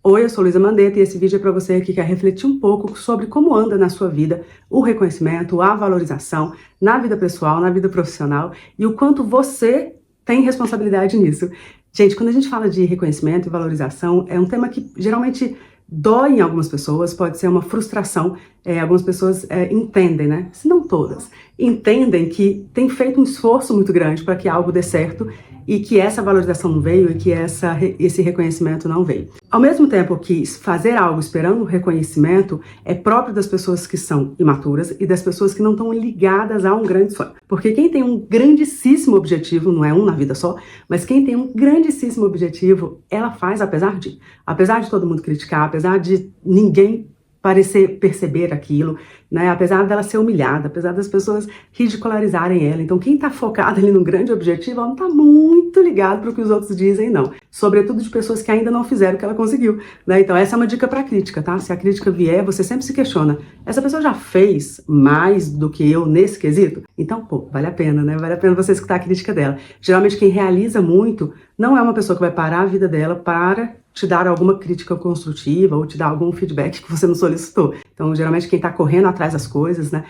Oi, eu sou Luísa Mandetta e esse vídeo é para você que quer refletir um pouco sobre como anda na sua vida o reconhecimento, a valorização na vida pessoal, na vida profissional e o quanto você tem responsabilidade nisso. Gente, quando a gente fala de reconhecimento e valorização, é um tema que geralmente dói em algumas pessoas, pode ser uma frustração. Algumas pessoas entendem, né? Se não todas, entendem que tem feito um esforço muito grande para que algo dê certo e que essa valorização não veio e que esse reconhecimento não veio. Ao mesmo tempo que fazer algo esperando reconhecimento é próprio das pessoas que são imaturas e das pessoas que não estão ligadas a um grande sonho. Porque quem tem um grandíssimo objetivo, não é um na vida só, mas quem tem um grandíssimo objetivo, ela faz apesar de todo mundo criticar, apesar de ninguém perceber aquilo, né? Apesar dela ser humilhada, apesar das pessoas ridicularizarem ela. Então quem tá focado ali no grande objetivo, ela não tá muito ligado pro que os outros dizem, não. Sobretudo de pessoas que ainda não fizeram o que ela conseguiu, né? Então essa é uma dica pra crítica, tá? Se a crítica vier, você sempre se questiona, essa pessoa já fez mais do que eu nesse quesito? Então, pô, vale a pena, né? Vale a pena você escutar a crítica dela. Geralmente quem realiza muito não é uma pessoa que vai parar a vida dela para te dar alguma crítica construtiva ou te dar algum feedback que você não solicitou. Então, geralmente, quem tá correndo atrás das coisas, né,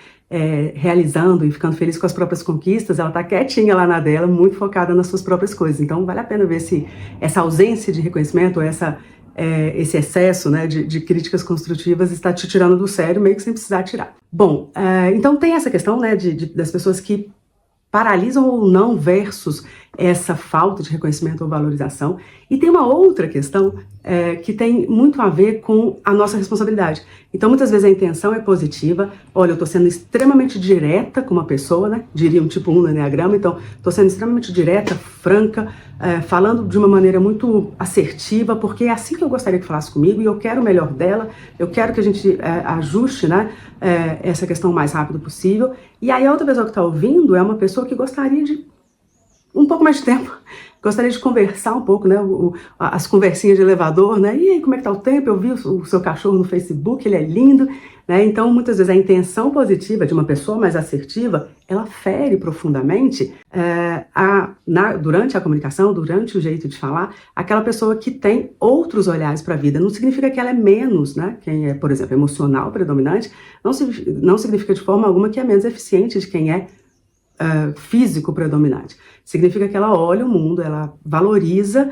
realizando e ficando feliz com as próprias conquistas, ela tá quietinha lá na dela, muito focada nas suas próprias coisas. Então, vale a pena ver se essa ausência de reconhecimento, ou esse excesso, né, de críticas construtivas está te tirando do sério, meio que sem precisar tirar. Bom, então tem essa questão, né, das pessoas que paralisam ou não versus essa falta de reconhecimento ou valorização. E tem uma outra questão que tem muito a ver com a nossa responsabilidade. Então, muitas vezes a intenção é positiva. Olha, eu estou sendo extremamente direta com uma pessoa, né? Diria um tipo 1 no Enneagrama. Então, estou sendo extremamente direta, franca, falando de uma maneira muito assertiva, porque é assim que eu gostaria que falasse comigo e eu quero o melhor dela, eu quero que a gente ajuste, né, essa questão o mais rápido possível. E aí a outra pessoa que está ouvindo é uma pessoa que gostaria de um pouco mais de tempo, gostaria de conversar um pouco, né, as conversinhas de elevador, né, e aí, como é que tá o tempo? Eu vi o seu cachorro no Facebook, ele é lindo, né, então muitas vezes a intenção positiva de uma pessoa mais assertiva, ela fere profundamente durante a comunicação, durante o jeito de falar, aquela pessoa que tem outros olhares para a vida. Não significa que ela é menos, né, quem é, por exemplo, emocional predominante, não significa de forma alguma que é menos eficiente de quem é físico predominante. Significa que ela olha o mundo, ela valoriza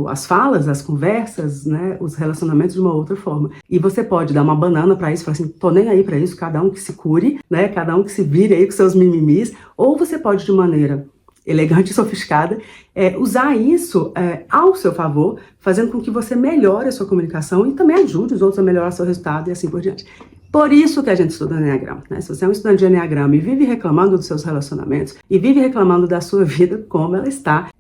as falas, as conversas, né, os relacionamentos de uma outra forma. E você pode dar uma banana para isso, falar assim, tô nem aí para isso, cada um que se cure, né, cada um que se vire aí com seus mimimis, ou você pode de maneira elegante e sofisticada, usar isso ao seu favor, fazendo com que você melhore a sua comunicação e também ajude os outros a melhorar seu resultado e assim por diante. Por isso que a gente estuda Enneagrama, né? Se você é um estudante de Enneagrama e vive reclamando dos seus relacionamentos e vive reclamando da sua vida como ela está,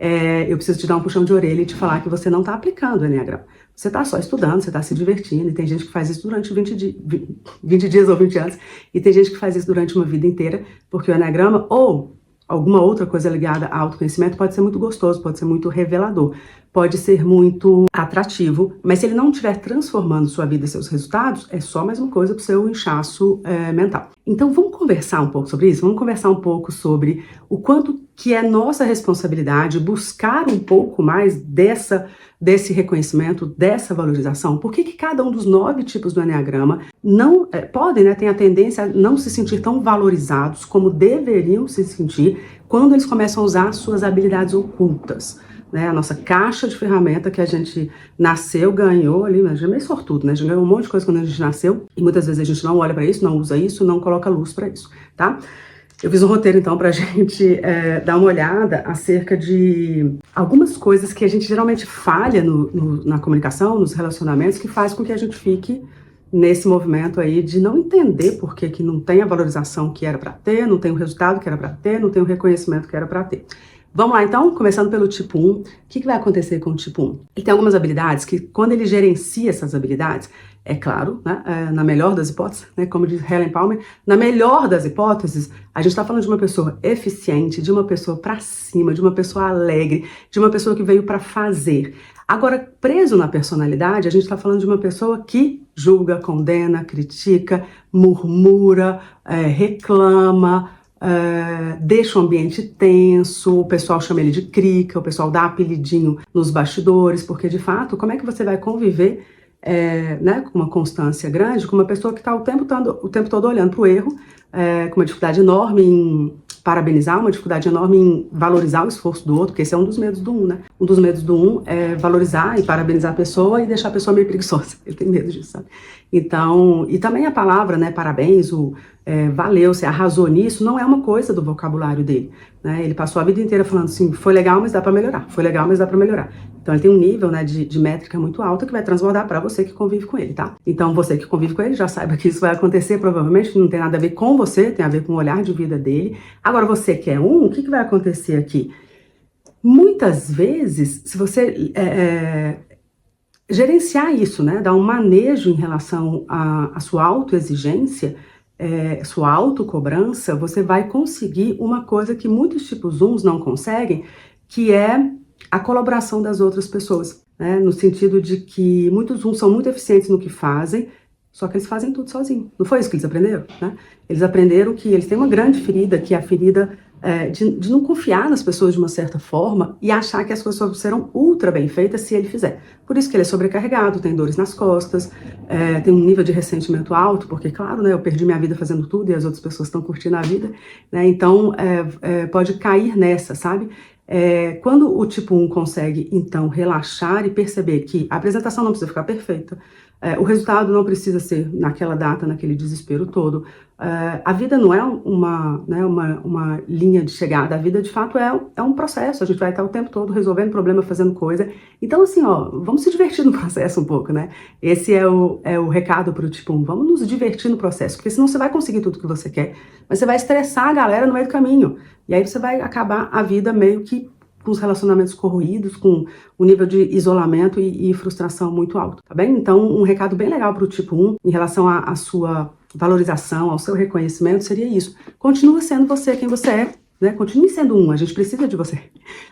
eu preciso te dar um puxão de orelha e te falar que você não está aplicando o Enneagrama. Você está só estudando, você está se divertindo, e tem gente que faz isso durante 20 dias ou 20 anos, e tem gente que faz isso durante uma vida inteira, porque o Enneagrama ou alguma outra coisa ligada a autoconhecimento pode ser muito gostoso, pode ser muito revelador, pode ser muito atrativo, mas se ele não estiver transformando sua vida e seus resultados, é só mais uma coisa para o seu inchaço mental. Então vamos conversar um pouco sobre isso? Vamos conversar um pouco sobre o quanto que é nossa responsabilidade buscar um pouco mais desse reconhecimento, dessa valorização. Por que cada um dos 9 tipos do Enneagrama não podem, né, tem a tendência a não se sentir tão valorizados como deveriam se sentir quando eles começam a usar suas habilidades ocultas, né? A nossa caixa de ferramenta que a gente nasceu, ganhou ali, mas já é meio sortudo, né? A gente ganhou um monte de coisa quando a gente nasceu e muitas vezes a gente não olha para isso, não usa isso, não coloca luz para isso, tá? Eu fiz um roteiro, então, pra gente dar uma olhada acerca de algumas coisas que a gente geralmente falha na comunicação, nos relacionamentos, que faz com que a gente fique nesse movimento aí de não entender por que não tem a valorização que era para ter, não tem o resultado que era para ter, não tem o reconhecimento que era para ter. Vamos lá, então, começando pelo tipo 1. O que vai acontecer com o tipo 1? Ele tem algumas habilidades que, quando ele gerencia essas habilidades, é claro, né, na melhor das hipóteses, né, como diz Helen Palmer, na melhor das hipóteses, a gente está falando de uma pessoa eficiente, de uma pessoa para cima, de uma pessoa alegre, de uma pessoa que veio para fazer. Agora, preso na personalidade, a gente está falando de uma pessoa que julga, condena, critica, murmura, reclama, deixa o ambiente tenso, o pessoal chama ele de crica, o pessoal dá apelidinho nos bastidores, porque de fato, como é que você vai conviver né, com uma constância grande, com uma pessoa que está o tempo todo olhando para o erro, com uma dificuldade enorme em parabenizar, uma dificuldade enorme em valorizar o esforço do outro, porque esse é um dos medos do um, né? Um dos medos do um é valorizar e parabenizar a pessoa e deixar a pessoa meio preguiçosa. Ele tem medo disso, sabe? Então, e também a palavra, né, parabéns, valeu, você arrasou nisso, não é uma coisa do vocabulário dele, né? Ele passou a vida inteira falando assim, foi legal, mas dá para melhorar, foi legal, mas dá para melhorar. Então ele tem um nível, né, de métrica muito alto que vai transbordar para você que convive com ele, tá? Então você que convive com ele já saiba que isso vai acontecer, provavelmente não tem nada a ver com você, tem a ver com o olhar de vida dele. Agora você que é o que vai acontecer aqui? Muitas vezes, se você gerenciar isso, né, dar um manejo em relação à sua autoexigência, sua autocobrança, você vai conseguir uma coisa que muitos tipos 1 não conseguem, que é a colaboração das outras pessoas, né? No sentido de que muitos 1 são muito eficientes no que fazem, só que eles fazem tudo sozinhos. Não foi isso que eles aprenderam, né? Eles aprenderam que eles têm uma grande ferida, que é a ferida de não confiar nas pessoas de uma certa forma e achar que as coisas serão ultra bem feitas se ele fizer. Por isso que ele é sobrecarregado, tem dores nas costas, tem um nível de ressentimento alto, porque, claro, né, eu perdi minha vida fazendo tudo e as outras pessoas estão curtindo a vida, né? Então, pode cair nessa, sabe? Quando o tipo 1 consegue, então, relaxar e perceber que a apresentação não precisa ficar perfeita, o resultado não precisa ser naquela data, naquele desespero todo, a vida não é uma linha de chegada, a vida, de fato, é um processo, a gente vai estar o tempo todo resolvendo problema, fazendo coisa. Então, assim, vamos se divertir no processo um pouco, né? Esse é o recado para o tipo 1, vamos nos divertir no processo, porque senão você vai conseguir tudo que você quer, mas você vai estressar a galera no meio do caminho. E aí você vai acabar a vida meio que com os relacionamentos corroídos, com um nível de isolamento e frustração muito alto, tá bem? Então, um recado bem legal para o tipo 1, em relação à sua valorização, ao seu reconhecimento, seria isso. Continua sendo você quem você é, né? Continue sendo 1, a gente precisa de você.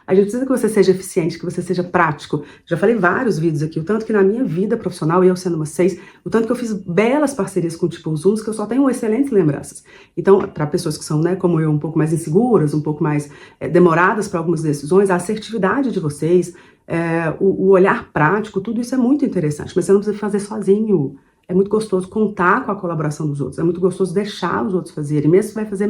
A gente precisa que você seja eficiente, que você seja prático. Já falei vários vídeos aqui, o tanto que na minha vida profissional, eu sendo uma 6, o tanto que eu fiz belas parcerias com tipos 1, que eu só tenho excelentes lembranças. Então, para pessoas que são, né, como eu, um pouco mais inseguras, um pouco mais demoradas para algumas decisões, a assertividade de vocês, o olhar prático, tudo isso é muito interessante, mas você não precisa fazer sozinho. É muito gostoso contar com a colaboração dos outros, é muito gostoso deixar os outros fazerem, mesmo se vai fazer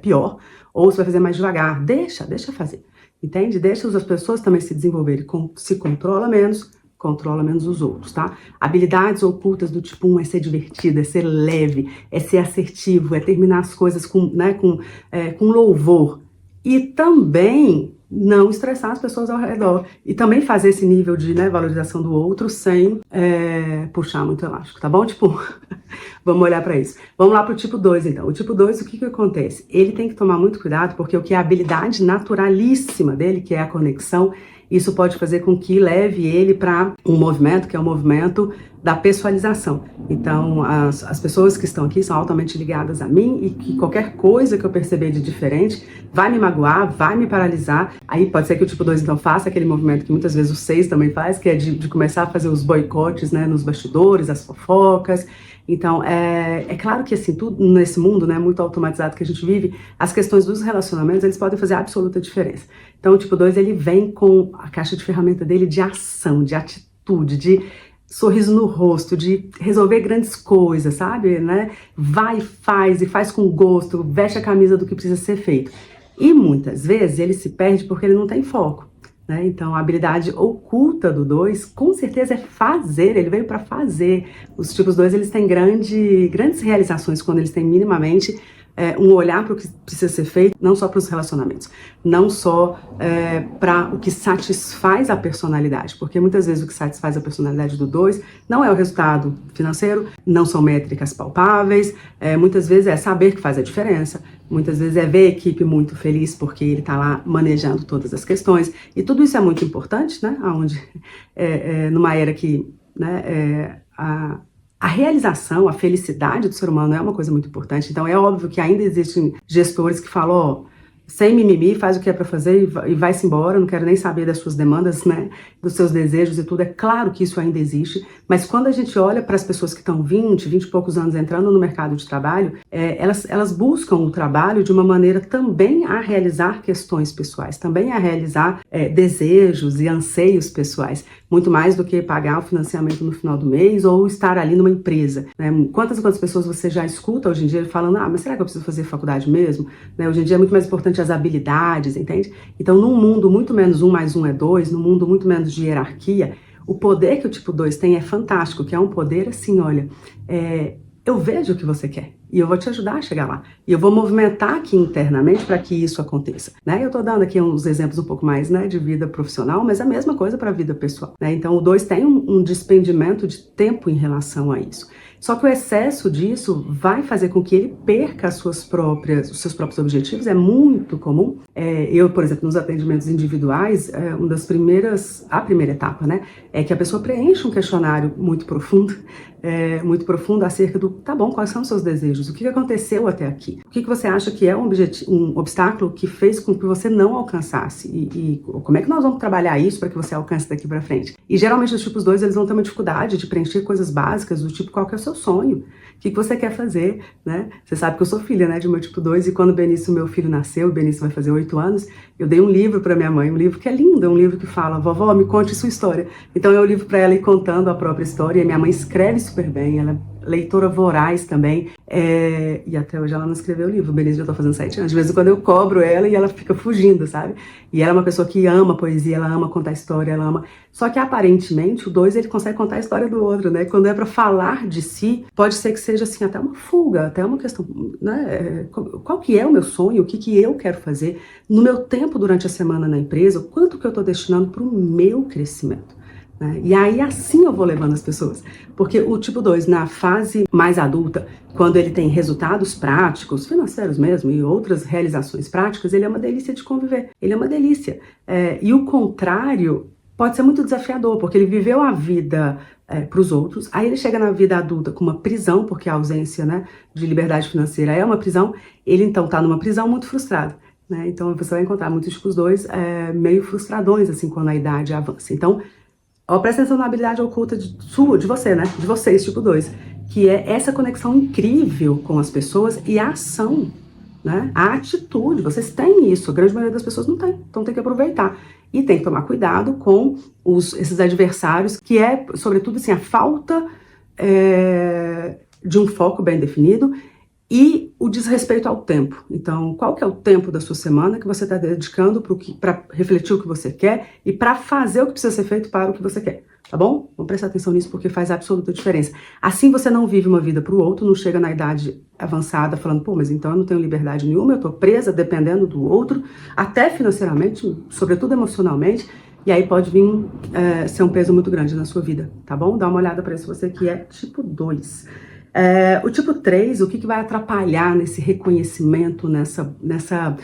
pior, ou se vai fazer mais devagar, deixa fazer, entende? Deixa as pessoas também se desenvolverem, se controla menos os outros, tá? Habilidades ocultas do tipo 1 é ser divertido, é ser leve, é ser assertivo, é terminar as coisas com louvor, e também não estressar as pessoas ao redor. E também fazer esse nível de valorização do outro sem puxar muito elástico, tá bom? Tipo, vamos olhar para isso. Vamos lá pro tipo 2, então. O tipo 2, o que acontece? Ele tem que tomar muito cuidado, porque o que é a habilidade naturalíssima dele, que é a conexão, isso pode fazer com que leve ele para um movimento, que é o movimento da pessoalização. Então, as pessoas que estão aqui são altamente ligadas a mim e que qualquer coisa que eu perceber de diferente vai me magoar, vai me paralisar. Aí pode ser que o tipo 2, então, faça aquele movimento que muitas vezes o 6 também faz, que é de começar a fazer os boicotes, né, nos bastidores, as fofocas. Então, é claro que, assim, tudo nesse mundo, né, muito automatizado que a gente vive, as questões dos relacionamentos, eles podem fazer absoluta diferença. Então, o tipo 2, ele vem com a caixa de ferramenta dele de ação, de atitude, de sorriso no rosto, de resolver grandes coisas, sabe, né? Vai e faz com gosto, veste a camisa do que precisa ser feito. E muitas vezes ele se perde porque ele não tem foco, né? Então, a habilidade oculta do 2, com certeza, é fazer, ele veio para fazer. Os tipos 2, eles têm grandes realizações quando eles têm minimamente um olhar para o que precisa ser feito, não só para os relacionamentos, não só para o que satisfaz a personalidade, porque muitas vezes o que satisfaz a personalidade do 2 não é o resultado financeiro, não são métricas palpáveis, muitas vezes é saber que faz a diferença, muitas vezes é ver a equipe muito feliz porque ele está lá manejando todas as questões, e tudo isso é muito importante, né, onde, numa era que, né, a realização, a felicidade do ser humano é uma coisa muito importante. Então é óbvio que ainda existem gestores que falam, sem mimimi, faz o que é para fazer e vai-se embora, não quero nem saber das suas demandas, né, dos seus desejos e tudo. É claro que isso ainda existe, mas quando a gente olha para as pessoas que estão 20 e poucos anos entrando no mercado de trabalho, elas buscam o trabalho de uma maneira também a realizar questões pessoais, também a realizar desejos e anseios pessoais, muito mais do que pagar o financiamento no final do mês ou estar ali numa empresa, né? Quantas pessoas você já escuta hoje em dia falando, mas será que eu preciso fazer faculdade mesmo? Né? Hoje em dia é muito mais importante as habilidades, entende? Então, num mundo muito menos 1 mais 1 é 2, num mundo muito menos de hierarquia, o poder que o tipo 2 tem é fantástico, que é um poder assim, olha, eu vejo o que você quer e eu vou te ajudar a chegar lá. E eu vou movimentar aqui internamente para que isso aconteça, né? Eu tô dando aqui uns exemplos um pouco mais, né, de vida profissional, mas é a mesma coisa para a vida pessoal, né? Então, o 2 tem um despendimento de tempo em relação a isso. Só que o excesso disso vai fazer com que ele perca os seus próprios objetivos. É muito comum. Eu, por exemplo, nos atendimentos individuais, a primeira etapa, né, é que a pessoa preenche um questionário muito profundo acerca do, tá bom, quais são os seus desejos? O que aconteceu até aqui? O que você acha que é um obstáculo que fez com que você não alcançasse? E como é que nós vamos trabalhar isso para que você alcance daqui para frente? E geralmente os tipos 2, eles vão ter uma dificuldade de preencher coisas básicas do tipo, qual que é o seu sonho? O que você quer fazer, né? Você sabe que eu sou filha, né, de meu tipo 2, e quando o Benício, meu filho, nasceu, o Benício vai fazer 8 anos, eu dei um livro para minha mãe, um livro que é lindo, é um livro que fala, vovó, me conte sua história. Então eu livro para ela ir contando a própria história, e minha mãe escreve super bem, ela é leitora voraz também, e até hoje ela não escreveu o livro, o Benício já tá fazendo 7 anos, de vez em quando eu cobro ela e ela fica fugindo, sabe? E ela é uma pessoa que ama poesia, ela ama contar história, ela ama... Só que aparentemente o 2 ele consegue contar a história do outro, né? Quando é para falar de si, pode ser que seja assim, até uma fuga, até uma questão, né? Qual que é o meu sonho, o que eu quero fazer no meu tempo durante a semana na empresa, o quanto que eu tô destinando para o meu crescimento. Né? E aí assim eu vou levando as pessoas, porque o tipo 2 na fase mais adulta, quando ele tem resultados práticos, financeiros mesmo, e outras realizações práticas, ele é uma delícia de conviver, ele é uma delícia, e o contrário pode ser muito desafiador, porque ele viveu a vida para os outros, aí ele chega na vida adulta com uma prisão, porque a ausência, né, de liberdade financeira é uma prisão, ele então está numa prisão muito frustrado. Né? Então você vai encontrar muitos tipos 2 meio frustradões assim quando a idade avança. Então, presta atenção na habilidade oculta de você, né? De vocês, tipo 2, que é essa conexão incrível com as pessoas e a ação, né? A atitude, vocês têm isso, a grande maioria das pessoas não tem, então tem que aproveitar. E tem que tomar cuidado com esses adversários, que é, sobretudo, assim, a falta de um foco bem definido e o desrespeito ao tempo. Então, qual que é o tempo da sua semana que você está dedicando para refletir o que você quer e para fazer o que precisa ser feito para o que você quer, tá bom? Vamos prestar atenção nisso porque faz absoluta diferença. Assim você não vive uma vida para o outro, não chega na idade avançada falando, pô, mas então eu não tenho liberdade nenhuma, eu tô presa dependendo do outro, até financeiramente, sobretudo emocionalmente, e aí pode vir ser um peso muito grande na sua vida, tá bom? Dá uma olhada para isso, você que é tipo 2. O tipo 3, o que vai atrapalhar nesse reconhecimento, nessa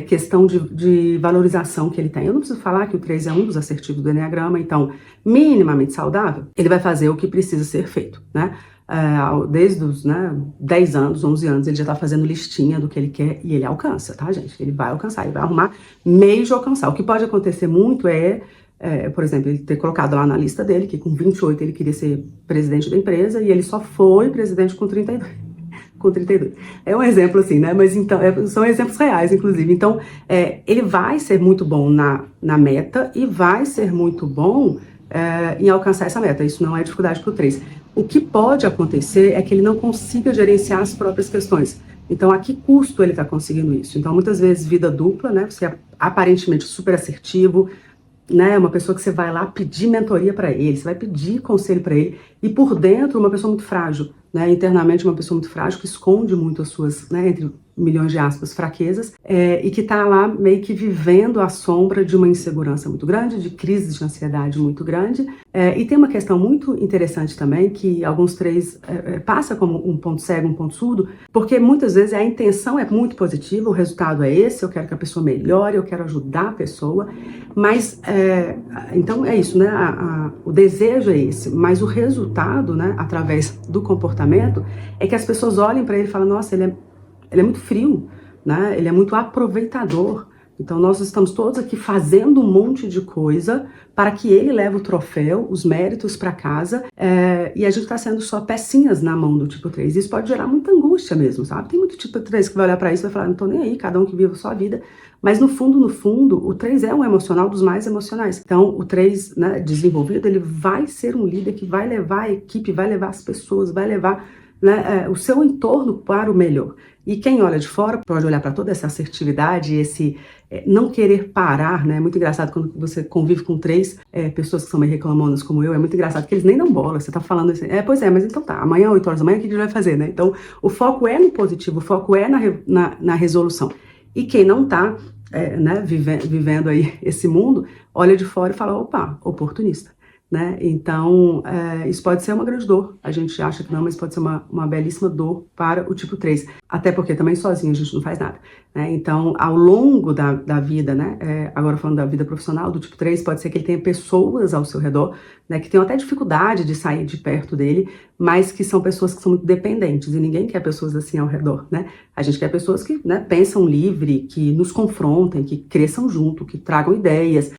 questão de valorização que ele tem? Eu não preciso falar que o 3 é um dos assertivos do Eneagrama, então, minimamente saudável, ele vai fazer o que precisa ser feito, né? Desde os 10 anos, 11 anos, ele já tá fazendo listinha do que ele quer e ele alcança, tá, gente? Ele vai alcançar, ele vai arrumar meio de alcançar. O que pode acontecer muito por exemplo, ele ter colocado lá na lista dele que com 28 ele queria ser presidente da empresa e ele só foi presidente com 32. Com 32. É um exemplo assim, né? Mas então, são exemplos reais, inclusive. Então, ele vai ser muito bom na meta e vai ser muito bom em alcançar essa meta. Isso não é dificuldade para o 3. O que pode acontecer é que ele não consiga gerenciar as próprias questões. Então, a que custo ele está conseguindo isso? Então, muitas vezes, vida dupla, né? Você é aparentemente super assertivo, né, uma pessoa que você vai lá pedir mentoria para ele, você vai pedir conselho para ele, e por dentro uma pessoa muito frágil, né, internamente uma pessoa muito frágil, que esconde muito as suas, né, entre milhões de aspas, fraquezas, e que tá lá meio que vivendo à sombra de uma insegurança muito grande, de crises de ansiedade muito grande, e tem uma questão muito interessante também, que alguns 3 passa como um ponto cego, um ponto surdo, porque muitas vezes a intenção é muito positiva, o resultado é esse, eu quero que a pessoa melhore, eu quero ajudar a pessoa, mas, então é isso, né, o desejo é esse, mas o resultado, né, através do comportamento, é que as pessoas olhem para ele e falam, nossa, ele é muito frio, né? Ele é muito aproveitador. Então nós estamos todos aqui fazendo um monte de coisa para que ele leve o troféu, os méritos para casa, e a gente está sendo só pecinhas na mão do tipo 3. Isso pode gerar muita angústia mesmo, sabe? Tem muito tipo 3 que vai olhar para isso e vai falar, não tô nem aí, cada um que vive a sua vida. Mas no fundo, o 3 é um emocional dos mais emocionais. Então o 3, né, desenvolvido, ele vai ser um líder que vai levar a equipe, vai levar as pessoas, vai levar, né, o seu entorno para o melhor. E quem olha de fora pode olhar para toda essa assertividade, esse não querer parar, né? É muito engraçado quando você convive com 3 pessoas que são meio reclamonas como eu, é muito engraçado que eles nem dão bola, você tá falando assim, pois é, mas então tá, amanhã 8 horas da manhã, o que a gente vai fazer, né? Então o foco é no positivo, o foco é na resolução. E quem não tá, né, vivendo aí esse mundo, olha de fora e fala, opa, oportunista. Né? Então, isso pode ser uma grande dor. A gente acha que não, mas pode ser uma belíssima dor para o tipo 3. Até porque também sozinho a gente não faz nada. Né? Então, ao longo da vida, né? Agora falando da vida profissional do tipo 3, pode ser que ele tenha pessoas ao seu redor, né, que tenham até dificuldade de sair de perto dele, mas que são pessoas que são muito dependentes, e ninguém quer pessoas assim ao redor. Né? A gente quer pessoas que, né, pensam livre, que nos confrontem, que cresçam junto, que tragam ideias,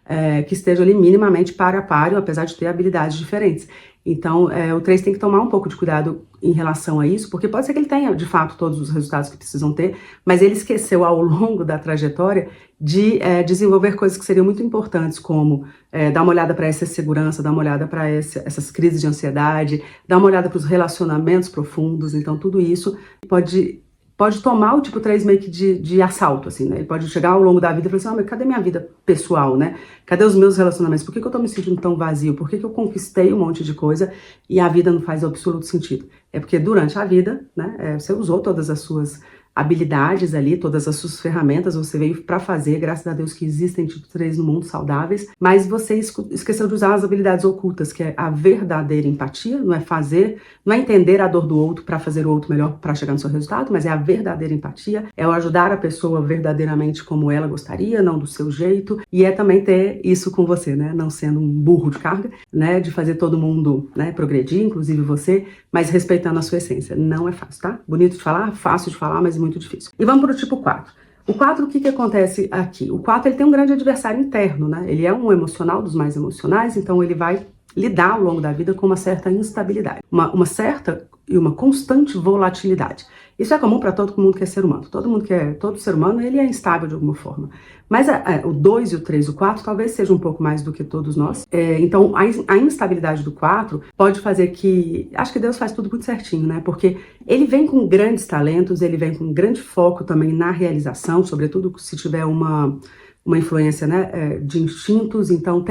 que estejam ali minimamente par a par, apesar de ter habilidades diferentes. Então, o 3 tem que tomar um pouco de cuidado em relação a isso, porque pode ser que ele tenha, de fato, todos os resultados que precisam ter, mas ele esqueceu ao longo da trajetória de desenvolver coisas que seriam muito importantes, como dar uma olhada para essa segurança, dar uma olhada para essas crises de ansiedade, dar uma olhada para os relacionamentos profundos. Então, tudo isso pode tomar o tipo 3 meio que de assalto, assim, né? Ele pode chegar ao longo da vida e falar assim, mas cadê minha vida pessoal, né? Cadê os meus relacionamentos? Por que eu tô me sentindo tão vazio? Por que eu conquistei um monte de coisa e a vida não faz absoluto sentido? É porque durante a vida, né, você usou todas as suas habilidades ali, todas as suas ferramentas, você veio para fazer, graças a Deus que existem tipo 3 no mundo saudáveis, mas você esqueceu de usar as habilidades ocultas, que é a verdadeira empatia, não é fazer, não é entender a dor do outro para fazer o outro melhor para chegar no seu resultado, mas é a verdadeira empatia, é o ajudar a pessoa verdadeiramente como ela gostaria, não do seu jeito, e é também ter isso com você, né, não sendo um burro de carga, né, de fazer todo mundo, né, progredir, inclusive você, mas respeitando a sua essência. Não é fácil, tá? Bonito de falar, fácil de falar, mas muito difícil. E vamos para o tipo 4. O 4, o que acontece aqui? O 4, ele tem um grande adversário interno, né? Ele é um emocional dos mais emocionais, então ele vai lidar ao longo da vida com uma certa instabilidade, uma certa e uma constante volatilidade. Isso é comum para todo mundo que é ser humano. Todo ser humano, ele é instável de alguma forma. Mas o 2 e o 3 e o 4 talvez seja um pouco mais do que todos nós. Então, a instabilidade do 4 pode fazer que... Acho que Deus faz tudo muito certinho, né? Porque ele vem com grandes talentos, ele vem com grande foco também na realização, sobretudo se tiver uma influência, né, de instintos. Então,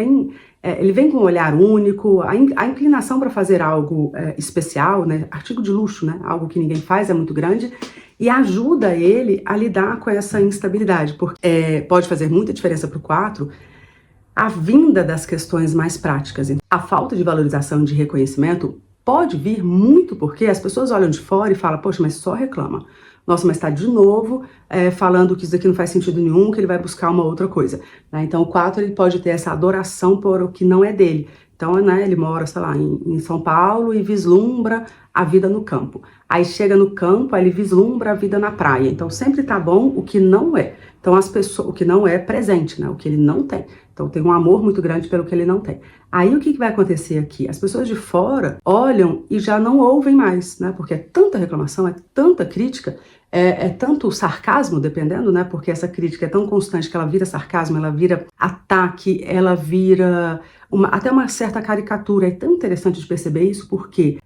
ele vem com um olhar único, a inclinação para fazer algo especial, né, artigo de luxo, né, algo que ninguém faz, é muito grande, e ajuda ele a lidar com essa instabilidade, porque pode fazer muita diferença para o 4 a vinda das questões mais práticas. A falta de valorização e de reconhecimento pode vir muito porque as pessoas olham de fora e falam, poxa, mas só reclama. Nossa, mas está de novo falando que isso daqui não faz sentido nenhum, que ele vai buscar uma outra coisa. Né? Então o 4 ele pode ter essa adoração por o que não é dele. Então, né, ele mora, sei lá, em São Paulo e vislumbra a vida no campo. Aí chega no campo, aí ele vislumbra a vida na praia. Então sempre tá bom o que não é. Então o que não é presente, né? O que ele não tem. Então tem um amor muito grande pelo que ele não tem. Aí o que vai acontecer aqui? As pessoas de fora olham e já não ouvem mais, né? Porque é tanta reclamação, é tanta crítica, é tanto sarcasmo, dependendo, né? Porque essa crítica é tão constante que ela vira sarcasmo, ela vira ataque, ela vira até uma certa caricatura. É tão interessante de perceber isso porque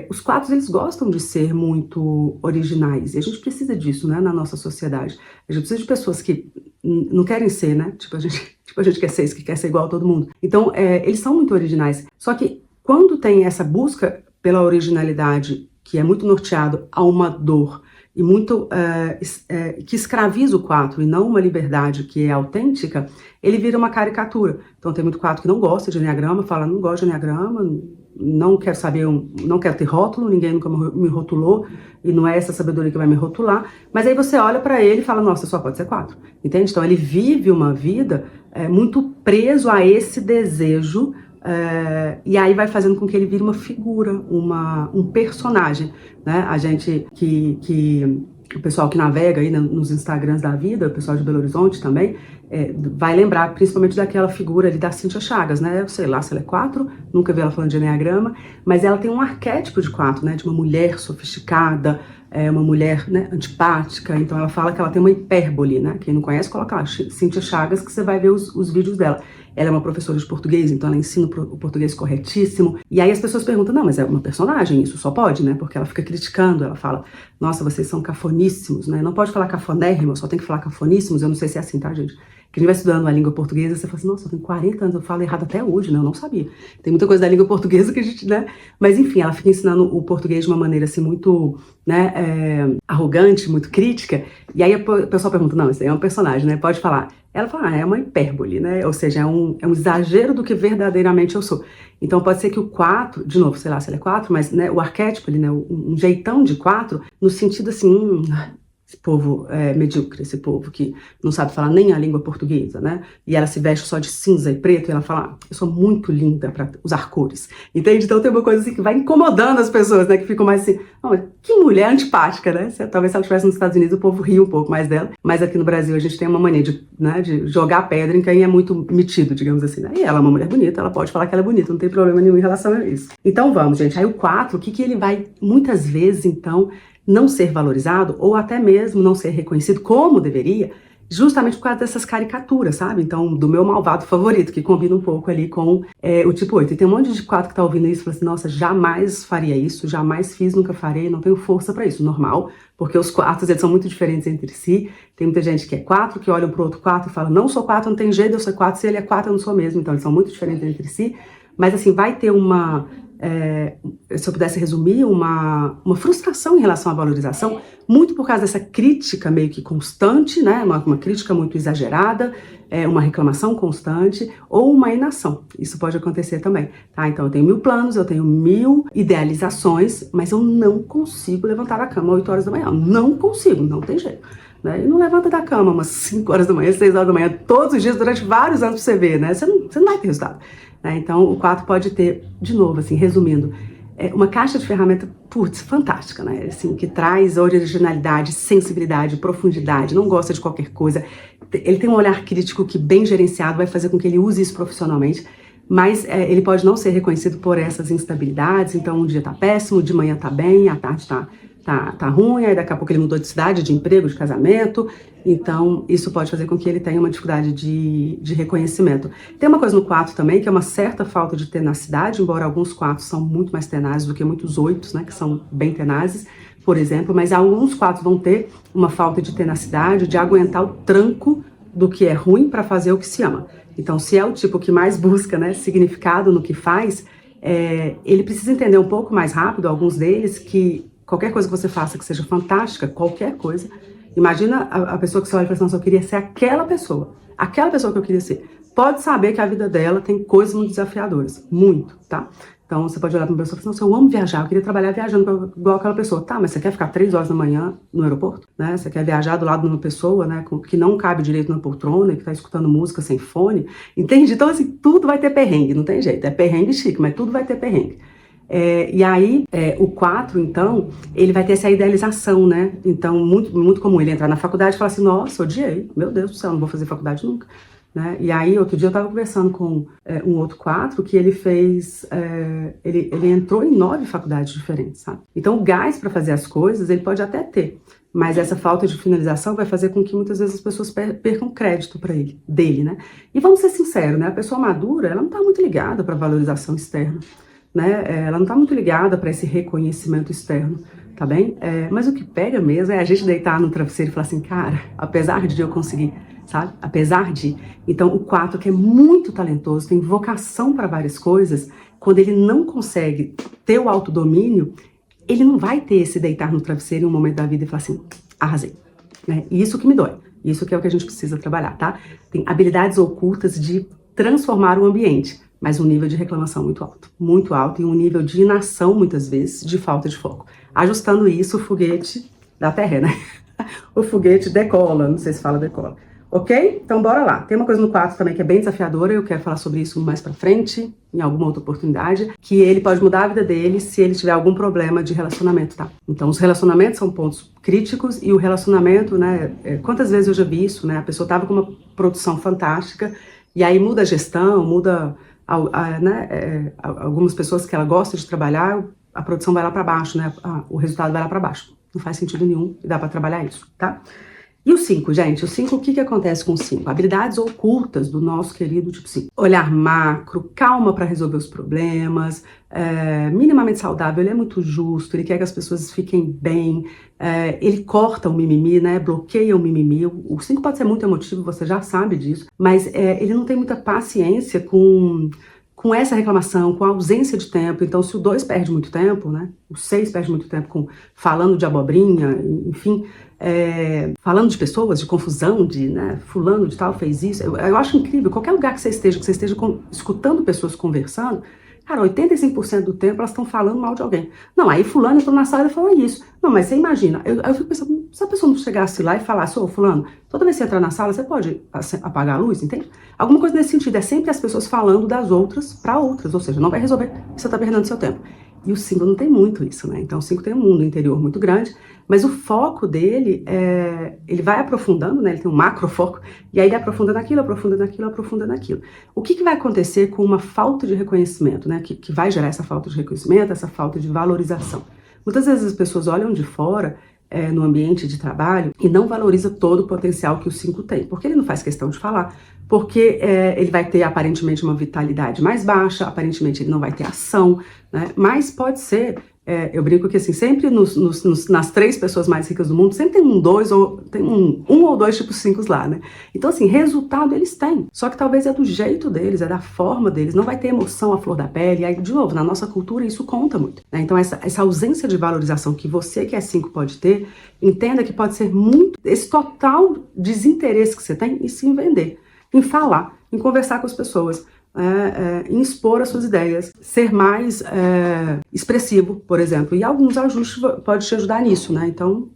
os 4 eles gostam de ser muito originais e a gente precisa disso, né, na nossa sociedade. A gente precisa de pessoas que não querem ser, né? Tipo, a gente quer ser isso, que quer ser igual a todo mundo. Então, eles são muito originais. Só que quando tem essa busca pela originalidade, que é muito norteado a uma dor e muito que escraviza o 4 e não uma liberdade que é autêntica, ele vira uma caricatura. Então tem muito 4 que não gosta de enneagrama, fala, não gosto de enneagrama, não quero saber, não quero ter rótulo, ninguém nunca me rotulou, e não é essa sabedoria que vai me rotular, mas aí você olha para ele e fala, nossa, só pode ser 4, entende? Então ele vive uma vida muito preso a esse desejo, e aí vai fazendo com que ele vire uma figura, um personagem, né? A gente que o pessoal que navega aí nos Instagrams da vida, o pessoal de Belo Horizonte também, vai lembrar principalmente daquela figura ali da Cíntia Chagas, né? Eu sei lá se ela é 4, nunca vi ela falando de enneagrama, mas ela tem um arquétipo de 4, né? De uma mulher sofisticada, uma mulher, né, antipática, então ela fala que ela tem uma hipérbole, né? Quem não conhece, coloca lá, Cíntia Chagas, que você vai ver os vídeos dela. Ela é uma professora de português, então ela ensina o português corretíssimo. E aí as pessoas perguntam, não, mas é uma personagem, isso só pode, né? Porque ela fica criticando, ela fala, nossa, vocês são cafoníssimos, né? Não pode falar cafonérrimo, só tem que falar cafoníssimos. Eu não sei se é assim, tá, gente? Que a gente vai estudando a língua portuguesa, você fala assim, nossa, eu tenho 40 anos, eu falo errado até hoje, né? Eu não sabia. Tem muita coisa da língua portuguesa que a gente, né? Mas enfim, ela fica ensinando o português de uma maneira assim muito, né, arrogante, muito crítica. E aí o pessoal pergunta, não, isso aí é um personagem, né? Pode falar. Ela fala, é uma hipérbole, né? Ou seja, é um exagero do que verdadeiramente eu sou. Então pode ser que o 4, de novo, sei lá se ele é 4, mas né, o arquétipo ali, né, um jeitão de 4, no sentido assim, esse povo medíocre, esse povo que não sabe falar nem a língua portuguesa, né? E ela se veste só de cinza e preto e ela fala, eu sou muito linda para usar cores, entende? Então tem uma coisa assim que vai incomodando as pessoas, né? Que ficam mais assim, oh, que mulher antipática, né? Talvez se ela estivesse nos Estados Unidos o povo ria um pouco mais dela, mas aqui no Brasil a gente tem uma mania de, né, de jogar pedra em quem é muito metido, digamos assim, né? E ela é uma mulher bonita, ela pode falar que ela é bonita, não tem problema nenhum em relação a isso. Então vamos, gente. Aí o 4, o que ele vai muitas vezes, então, não ser valorizado ou até mesmo não ser reconhecido como deveria, justamente por causa dessas caricaturas, sabe? Então, do meu malvado favorito, que combina um pouco ali com o tipo 8. E tem um monte de 4 que tá ouvindo isso e fala assim, nossa, jamais faria isso, jamais fiz, nunca farei, não tenho força pra isso. Normal, porque os 4, eles são muito diferentes entre si. Tem muita gente que é 4, que olha pro outro 4 e fala, não sou 4, não tem jeito de eu ser 4, se ele é 4, eu não sou mesmo. Então, eles são muito diferentes entre si. Mas, assim, vai ter uma... se eu pudesse resumir, uma frustração em relação à valorização, muito por causa dessa crítica meio que constante, né? Uma crítica muito exagerada, uma reclamação constante ou uma inação. Isso pode acontecer também, tá? Então eu tenho 1000 planos, eu tenho 1000 idealizações, mas eu não consigo levantar da cama às 8 horas da manhã. Não consigo, não tem jeito. Né? E não levanta da cama umas 5 horas da manhã, 6 horas da manhã, todos os dias, durante vários anos pra você ver, né? Você não vai ter resultado. Né? Então, o 4 pode ter, de novo, assim, resumindo, uma caixa de ferramenta, putz, fantástica, né? Assim, que traz originalidade, sensibilidade, profundidade, não gosta de qualquer coisa. Ele tem um olhar crítico que, bem gerenciado, vai fazer com que ele use isso profissionalmente, mas ele pode não ser reconhecido por essas instabilidades. Então, um dia tá péssimo, de manhã tá bem, à tarde tá ruim, aí daqui a pouco ele mudou de cidade, de emprego, de casamento, então isso pode fazer com que ele tenha uma dificuldade de reconhecimento. Tem uma coisa no 4 também, que é uma certa falta de tenacidade, embora alguns 4 são muito mais tenazes do que muitos 8, né, que são bem tenazes, por exemplo, mas alguns 4 vão ter uma falta de tenacidade, de aguentar o tranco do que é ruim para fazer o que se ama. Então, se é o tipo que mais busca, né, significado no que faz, ele precisa entender um pouco mais rápido, alguns deles, que qualquer coisa que você faça que seja fantástica, qualquer coisa, imagina a pessoa que você olha e fala assim, eu queria ser aquela pessoa que eu queria ser. Pode saber que a vida dela tem coisas muito desafiadoras, muito, tá? Então você pode olhar para uma pessoa e falar assim, nossa, eu amo viajar, eu queria trabalhar viajando igual aquela pessoa. Tá, mas você quer ficar 3 horas da manhã no aeroporto? Né? Você quer viajar do lado de uma pessoa, né, que não cabe direito na poltrona, que tá escutando música sem fone? Entende? Então assim, tudo vai ter perrengue, não tem jeito. É perrengue chique, mas tudo vai ter perrengue. E aí, o 4, então, ele vai ter essa idealização, né? Então, muito, muito comum ele entrar na faculdade e falar assim, nossa, odiei, meu Deus do céu, não vou fazer faculdade nunca. Né? E aí, outro dia eu estava conversando com um outro 4 que ele fez, ele entrou em 9 faculdades diferentes, sabe? Então, o gás para fazer as coisas, ele pode até ter, mas essa falta de finalização vai fazer com que muitas vezes as pessoas percam crédito para dele, né? E vamos ser sinceros, né? A pessoa madura, ela não está muito ligada para valorização externa. Né? Ela não está muito ligada para esse reconhecimento externo, tá bem? Mas o que pega mesmo é a gente deitar no travesseiro e falar assim, cara, apesar de eu conseguir, sabe? Apesar de... Então, o 4, que é muito talentoso, tem vocação para várias coisas, quando ele não consegue ter o autodomínio, ele não vai ter esse deitar no travesseiro em um momento da vida e falar assim, arrasei. Né? E isso que me dói, isso que é o que a gente precisa trabalhar, tá? Tem habilidades ocultas de transformar o ambiente, mas um nível de reclamação muito alto e um nível de inação, muitas vezes, de falta de foco. Ajustando isso, o foguete da Terra, né? O foguete decola, não sei se fala decola. Ok? Então bora lá. Tem uma coisa no 4 também que é bem desafiadora, eu quero falar sobre isso mais pra frente, em alguma outra oportunidade, que ele pode mudar a vida dele se ele tiver algum problema de relacionamento, tá? Então os relacionamentos são pontos críticos e o relacionamento, né, quantas vezes eu já vi isso, né, a pessoa tava com uma produção fantástica e aí muda a gestão, muda algumas pessoas que ela gosta de trabalhar, a produção vai lá pra baixo, né, o resultado vai lá pra baixo. Não faz sentido nenhum e dá pra trabalhar isso, tá? E o 5, gente? O 5, o que acontece com o 5? Habilidades ocultas do nosso querido tipo 5. Olhar macro, calma para resolver os problemas, minimamente saudável, ele é muito justo, ele quer que as pessoas fiquem bem, ele corta o mimimi, né? Bloqueia o mimimi. O 5 pode ser muito emotivo, você já sabe disso, mas ele não tem muita paciência com essa reclamação, com a ausência de tempo. Então, se o 2 perde muito tempo, né? O 6 perde muito tempo falando de abobrinha, enfim, falando de pessoas, de confusão, de, né, fulano de tal fez isso. Eu acho incrível, qualquer lugar que você esteja escutando pessoas conversando, cara, 85% do tempo elas estão falando mal de alguém. Não, aí fulano entrou na sala e falou isso. Não, mas você imagina, eu fico pensando, se a pessoa não chegasse lá e falasse, ô fulano, toda vez que você entrar na sala, você pode apagar a luz, entende? Alguma coisa nesse sentido, é sempre as pessoas falando das outras para outras, ou seja, não vai resolver, você tá perdendo seu tempo. E o 5 não tem muito isso, né? Então o 5 tem um mundo interior muito grande, mas o foco dele, ele vai aprofundando, né? Ele tem um macro foco, e aí ele aprofunda naquilo, aprofunda naquilo, aprofunda naquilo. O que vai acontecer com uma falta de reconhecimento, né? Que vai gerar essa falta de reconhecimento, essa falta de valorização? Muitas vezes as pessoas olham de fora, no ambiente de trabalho, e não valoriza todo o potencial que o 5 tem, porque ele não faz questão de falar, porque ele vai ter aparentemente uma vitalidade mais baixa, aparentemente ele não vai ter ação, né? Mas pode ser, eu brinco que assim, sempre nas 3 pessoas mais ricas do mundo, sempre tem um ou dois tipos 5 lá, né? Então assim, resultado eles têm, só que talvez é do jeito deles, é da forma deles, não vai ter emoção à flor da pele, e aí de novo, na nossa cultura isso conta muito, né? Então essa ausência de valorização que você que é 5 pode ter, entenda que pode ser muito, esse total desinteresse que você tem em se vender, em falar, em conversar com as pessoas, em expor as suas ideias, ser mais expressivo, por exemplo, e alguns ajustes podem te ajudar nisso, né? Então,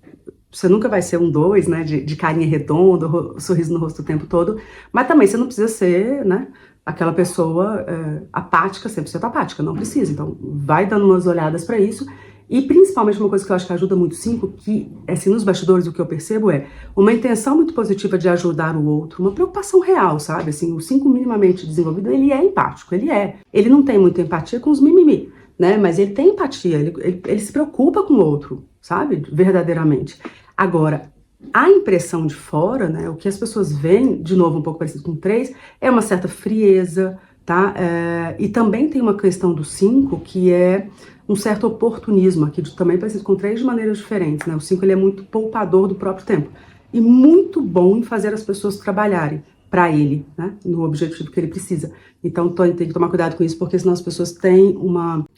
você nunca vai ser um 2, né, de carinha redonda, sorriso no rosto o tempo todo, mas também você não precisa ser, né, aquela pessoa apática, 100% apática, não precisa. Então, vai dando umas olhadas para isso. E principalmente uma coisa que eu acho que ajuda muito o 5, que assim, nos bastidores o que eu percebo é uma intenção muito positiva de ajudar o outro, uma preocupação real, sabe? Assim, o 5 minimamente desenvolvido, ele é empático, ele não tem muita empatia com os mimimi, né? Mas ele tem empatia, ele se preocupa com o outro, sabe? Verdadeiramente. Agora, a impressão de fora, né, o que as pessoas veem, de novo um pouco parecido com o 3, é uma certa frieza, tá? E também tem uma questão do 5 que é um certo oportunismo, aqui também parecido com o 3 de maneiras diferentes, né? O 5 ele é muito poupador do próprio tempo e muito bom em fazer as pessoas trabalharem para ele, né? No objetivo que ele precisa. Então tem que tomar cuidado com isso, porque senão as pessoas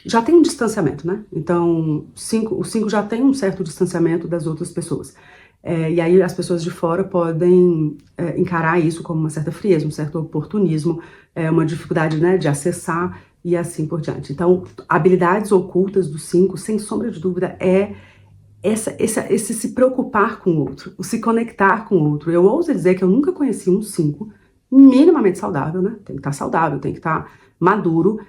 já tem um distanciamento, né? Então o 5 já tem um certo distanciamento das outras pessoas. E aí as pessoas de fora podem encarar isso como uma certa frieza, um certo oportunismo, uma dificuldade, né, de acessar e assim por diante. Então, habilidades ocultas do 5, sem sombra de dúvida, é esse se preocupar com o outro, o se conectar com o outro. Eu ouso dizer que eu nunca conheci um 5 minimamente saudável, né? Tem que estar saudável, tem que estar maduro,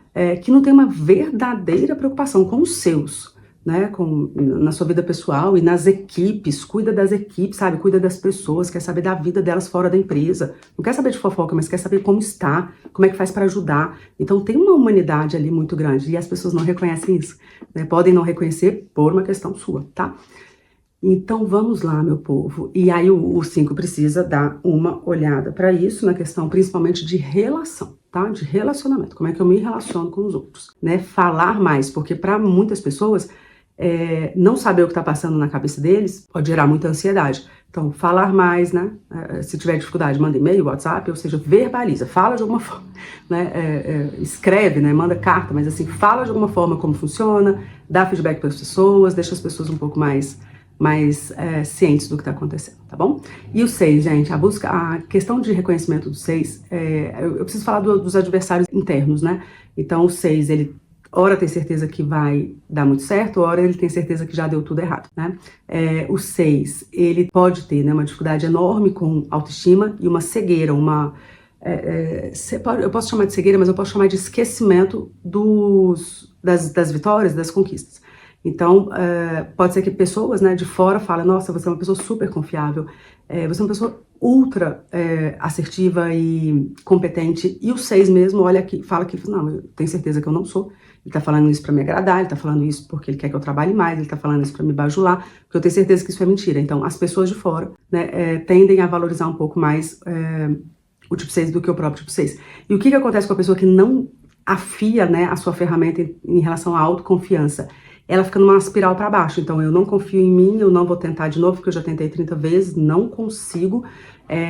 que não tem uma verdadeira preocupação com os seus, né, na sua vida pessoal e nas equipes, cuida das equipes, sabe, cuida das pessoas, quer saber da vida delas fora da empresa, não quer saber de fofoca, mas quer saber como está, como é que faz para ajudar. Então tem uma humanidade ali muito grande e as pessoas não reconhecem isso, né, podem não reconhecer por uma questão sua, tá? Então vamos lá, meu povo, e aí o 5 precisa dar uma olhada para isso, na questão principalmente de relação, tá? De relacionamento, como é que eu me relaciono com os outros, né? Falar mais, porque para muitas pessoas não saber o que está passando na cabeça deles pode gerar muita ansiedade. Então, falar mais, né? Se tiver dificuldade, manda e-mail, WhatsApp, ou seja, verbaliza, fala de alguma forma, né? Escreve, né? Manda carta, mas assim, fala de alguma forma como funciona, dá feedback para as pessoas, deixa as pessoas um pouco mais cientes do que está acontecendo, tá bom? E o 6, gente, a questão de reconhecimento do 6, eu preciso falar dos adversários internos, né? Então, o 6, ele ora tem certeza que vai dar muito certo, ora ele tem certeza que já deu tudo errado, né? O 6, ele pode ter, né, uma dificuldade enorme com autoestima e uma cegueira, eu posso chamar de cegueira, mas eu posso chamar de esquecimento das vitórias, das conquistas. Então, pode ser que pessoas, né, de fora falem, nossa, você é uma pessoa super confiável, você é uma pessoa ultra assertiva e competente, e o 6 mesmo olha aqui, fala que, não, eu tenho certeza que eu não sou, ele tá falando isso pra me agradar, ele tá falando isso porque ele quer que eu trabalhe mais, ele tá falando isso pra me bajular, porque eu tenho certeza que isso é mentira. Então, as pessoas de fora, né, tendem a valorizar um pouco mais o tipo 6 do que o próprio tipo 6. E o que acontece com a pessoa que não afia, né, a sua ferramenta em relação à autoconfiança? Ela fica numa espiral para baixo. Então, eu não confio em mim, eu não vou tentar de novo, porque eu já tentei 30 vezes, não consigo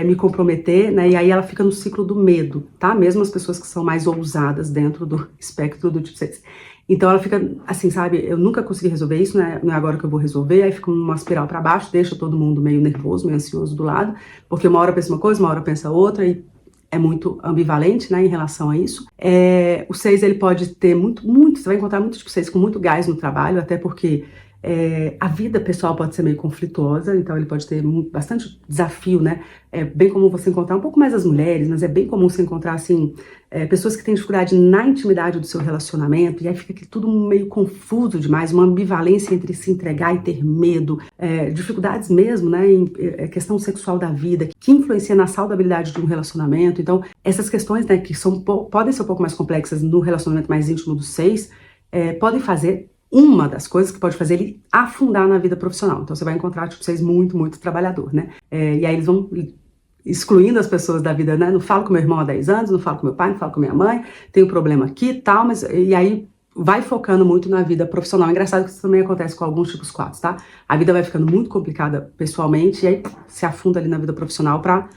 me comprometer, né? E aí ela fica no ciclo do medo, tá? Mesmo as pessoas que são mais ousadas dentro do espectro do tipo 6. Então ela fica assim, sabe? Eu nunca consegui resolver isso, né? Não é agora que eu vou resolver. Aí fica numa espiral para baixo, deixa todo mundo meio nervoso, meio ansioso do lado, porque uma hora pensa uma coisa, uma hora pensa outra, e é muito ambivalente, né, em relação a isso. O 6, ele pode ter você vai encontrar muito tipo 6 com muito gás no trabalho, até porque a vida pessoal pode ser meio conflituosa, então ele pode ter bastante desafio, né? É bem comum você encontrar um pouco mais as mulheres, mas é bem comum você encontrar, assim, pessoas que têm dificuldade na intimidade do seu relacionamento, e aí fica tudo meio confuso demais, uma ambivalência entre se entregar e ter medo, dificuldades mesmo, né, em questão sexual da vida, que influencia na saudabilidade de um relacionamento. Então, essas questões, né, que podem ser um pouco mais complexas no relacionamento mais íntimo do 6, podem fazer uma das coisas que pode fazer ele afundar na vida profissional. Então você vai encontrar tipo 6 muito, muito trabalhador, né? E aí eles vão excluindo as pessoas da vida, né? Não falo com meu irmão há 10 anos, não falo com meu pai, não falo com minha mãe, tenho problema aqui e tal, e aí vai focando muito na vida profissional. Engraçado que isso também acontece com alguns tipos 4, tá? A vida vai ficando muito complicada pessoalmente e aí se afunda ali na vida profissional para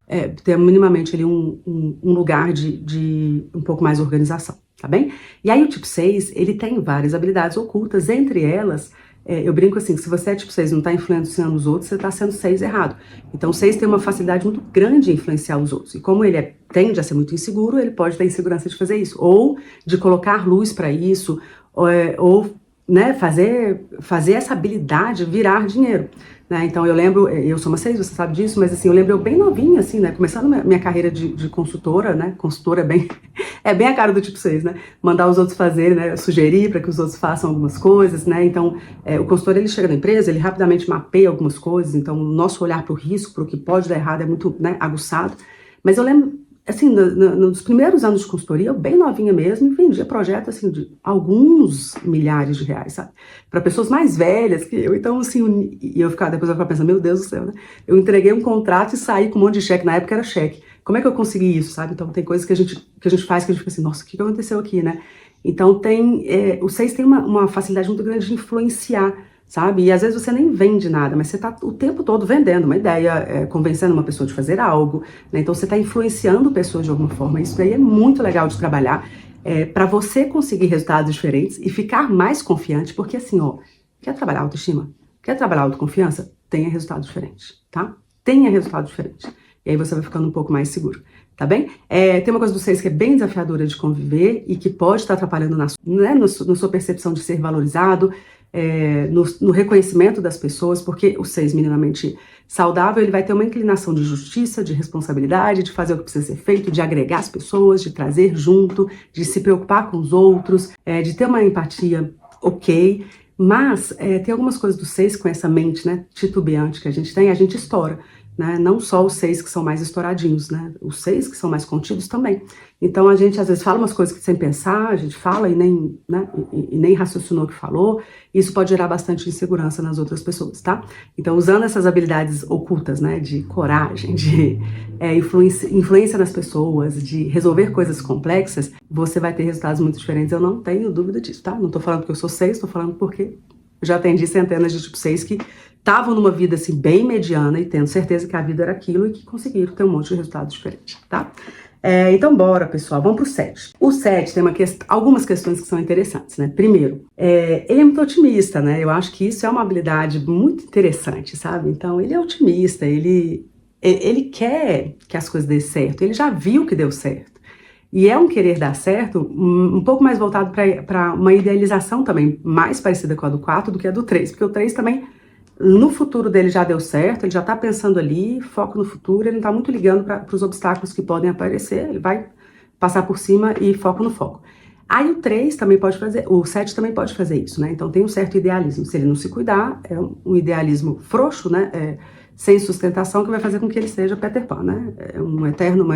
ter minimamente ali um lugar de um pouco mais organização. Tá bem? E aí o tipo 6, ele tem várias habilidades ocultas, entre elas, eu brinco assim, que se você é tipo 6 e não tá influenciando os outros, você tá sendo 6 errado. Então o 6 tem uma facilidade muito grande em influenciar os outros, e como ele tende a ser muito inseguro, ele pode ter insegurança de fazer isso, ou de colocar luz para isso, ou né, fazer essa habilidade virar dinheiro. Né? Então eu lembro, eu sou uma 6, você sabe disso, mas assim, eu lembro eu bem novinha, assim, né, começando minha carreira de consultora, né, consultora é bem a cara do tipo 6, né, mandar os outros fazerem, né, sugerir para que os outros façam algumas coisas, né, então o consultor, ele chega na empresa, ele rapidamente mapeia algumas coisas, então o nosso olhar para o risco, para o que pode dar errado é muito, né, aguçado, mas eu lembro, assim, nos primeiros anos de consultoria, eu bem novinha mesmo, vendia projetos, assim, de alguns milhares de reais, sabe? Para pessoas mais velhas que eu. Então, assim, depois eu ficava pensando, meu Deus do céu, né? Eu entreguei um contrato e saí com um monte de cheque, na época era cheque. Como é que eu consegui isso, sabe? Então, tem coisas que a gente faz que a gente fica assim, nossa, o que aconteceu aqui, né? Então, o 6 tem uma facilidade muito grande de influenciar, sabe? E às vezes você nem vende nada, mas você tá o tempo todo vendendo uma ideia, convencendo uma pessoa de fazer algo, né? Então você tá influenciando pessoas de alguma forma. Isso daí é muito legal de trabalhar, para você conseguir resultados diferentes e ficar mais confiante, porque assim, ó, quer trabalhar autoestima? Quer trabalhar autoconfiança? Tenha resultados diferentes, tá? Tenha resultados diferentes. E aí você vai ficando um pouco mais seguro. Tá bem? Tem uma coisa do 6 que é bem desafiadora de conviver e que pode estar atrapalhando na sua percepção de ser valorizado, no reconhecimento das pessoas, porque o 6 minimamente saudável, ele vai ter uma inclinação de justiça, de responsabilidade, de fazer o que precisa ser feito, de agregar as pessoas, de trazer junto, de se preocupar com os outros, de ter uma empatia ok, mas tem algumas coisas do 6 com essa mente, né, titubeante que a gente estoura. Né? Não só os 6 que são mais estouradinhos, né? Os 6 que são mais contidos também. Então a gente às vezes fala umas coisas que sem pensar, a gente fala e nem, né, e nem raciocinou o que falou, e isso pode gerar bastante insegurança nas outras pessoas, tá? Então usando essas habilidades ocultas, né, de coragem, de influência nas pessoas, de resolver coisas complexas, você vai ter resultados muito diferentes, eu não tenho dúvida disso, tá? Não tô falando porque eu sou 6, tô falando porque já atendi centenas de tipo 6 que estavam numa vida assim bem mediana e tendo certeza que a vida era aquilo e que conseguiram ter um monte de resultados diferentes, tá? Então bora, pessoal, vamos pro 7. O 7 tem algumas questões que são interessantes, né? Primeiro, ele é muito otimista, né? Eu acho que isso é uma habilidade muito interessante, sabe? Então ele é otimista, ele quer que as coisas dêem certo, ele já viu que deu certo. E é um querer dar certo um pouco mais voltado para uma idealização também, mais parecida com a do 4 do que a do 3, porque o 3 também, no futuro dele já deu certo, ele já tá pensando ali, foco no futuro, ele não tá muito ligando para os obstáculos que podem aparecer, ele vai passar por cima e foco no foco. Aí o 3 também pode fazer, o 7 também pode fazer isso, né? Então tem um certo idealismo. Se ele não se cuidar, é um idealismo frouxo, né? Sem sustentação, que vai fazer com que ele seja Peter Pan, né? É um eterno